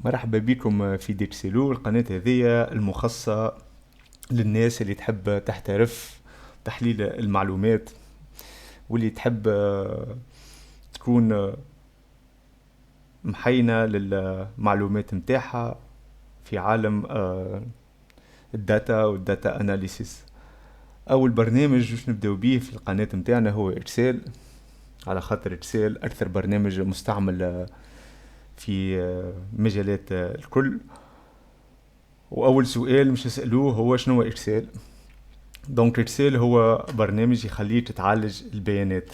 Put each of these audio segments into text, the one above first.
مرحبا بكم في ديكسيلو. القناة هذه المخصصة للناس اللي تحب تحترف تحليل المعلومات، واللي تحب تكون محينة للمعلومات متاعها في عالم الداتا والداتا اناليسيس. اول برنامج باش نبداو بيه في القناة متاعنا هو اكسل، على خاطر اكسل اكثر برنامج مستعمل في مجالات الكل. واول سؤال مش نسالوه هو شنو هو اكسل. دونك اكسل هو برنامج يخليك تعالج البيانات،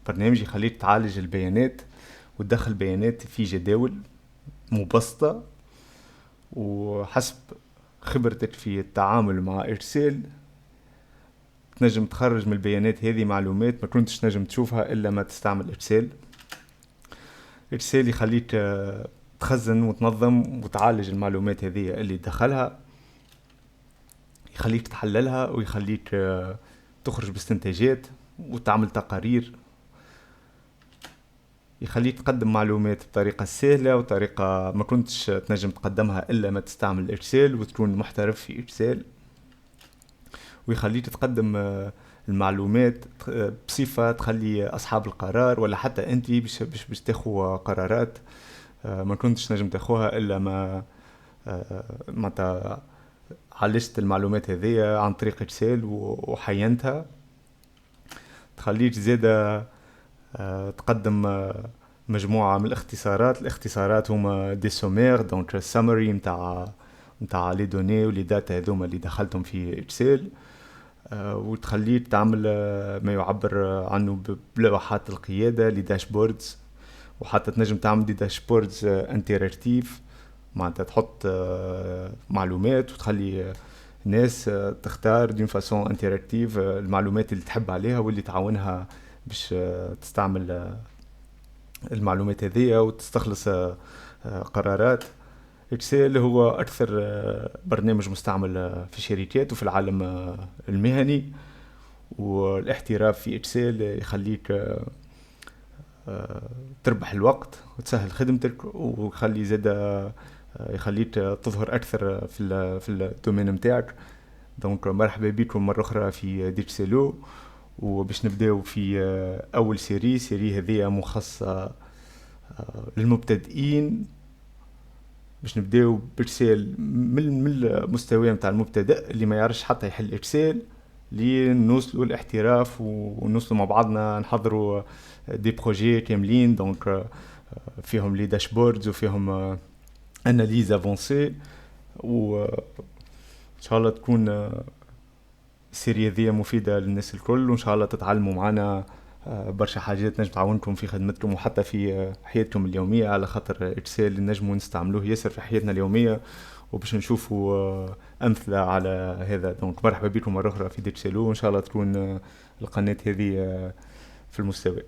برنامج يخليك تعالج البيانات وتدخل بيانات في جداول مبسطة. وحسب خبرتك في التعامل مع اكسل تنجم تخرج من البيانات هذه معلومات ما كنتش نجم تشوفها الا ما تستعمل اكسل. اكسل يخليك تخزن وتنظم وتعالج المعلومات هذه اللي دخلها، يخليك تحللها ويخليك تخرج باستنتاجات وتعمل تقارير، يخليك تقدم معلومات بطريقة سهلة وطريقة ما كنتش تنجم تقدمها إلا ما تستعمل إكسل وتكون محترف في إكسل. ويخليك تقدم المعلومات بصفة تخلي أصحاب القرار ولا حتى أنت باش تاخو قرارات ما كنتش نجم تاخوها إلا ما عالجت المعلومات هذه عن طريق إكسل وحينتها. تخليك زيادة تقدم مجموعة من الاختصارات هما دي سومير، دونك سامري متاع لي دوني ولي داتا هذوما اللي دخلتهم في اكسل. وتخليك تعمل ما يعبر عنه بلوحات القيادة لي داشبوردز، وحتى تنجم تعمل دي داشبوردز انتراكتيف، معناتها تحط معلومات وتخلي الناس تختار دون فاسون انتراكتيف المعلومات اللي تحب عليها واللي تعاونها باش تستعمل المعلومات هذه وتستخلص قرارات. اكسل هو اكثر برنامج مستعمل في الشركات وفي العالم المهني، والاحتراف في اكسل يخليك تربح الوقت وتسهل خدمتك، ويخلي زاد يخليك تظهر اكثر في الدومين متاعك. دونك مرحبا بكم مرة أخرى في ديكسيلو، وباش نبداو في أول سيري هذه مخصصة للمبتدئين. باش نبداو بإكسل من المستوى متاع المبتدئ اللي ما يعرفش حتى يحل إكسل لنوصلوا الاحتراف ونوصلوا مع بعضنا نحضروا دي بروجي كاملين. دونك فيهم لي داشبوردز وفيهم اناليز افونسي، و ان شاء الله تكون السيريا ذي مفيدة للناس الكل، وإن شاء الله تتعلموا معنا برشا حاجات نجم تعاونكم في خدمتكم وحتى في حياتكم اليومية، على خاطر إكسل نجموا نستعملوه ياسر في حياتنا اليومية وباش نشوفوا أمثلة على هذا. دونك مرحبا بكم مرة أخرى في ديكسيلو، وإن شاء الله تكون القناة هذه في المستوى.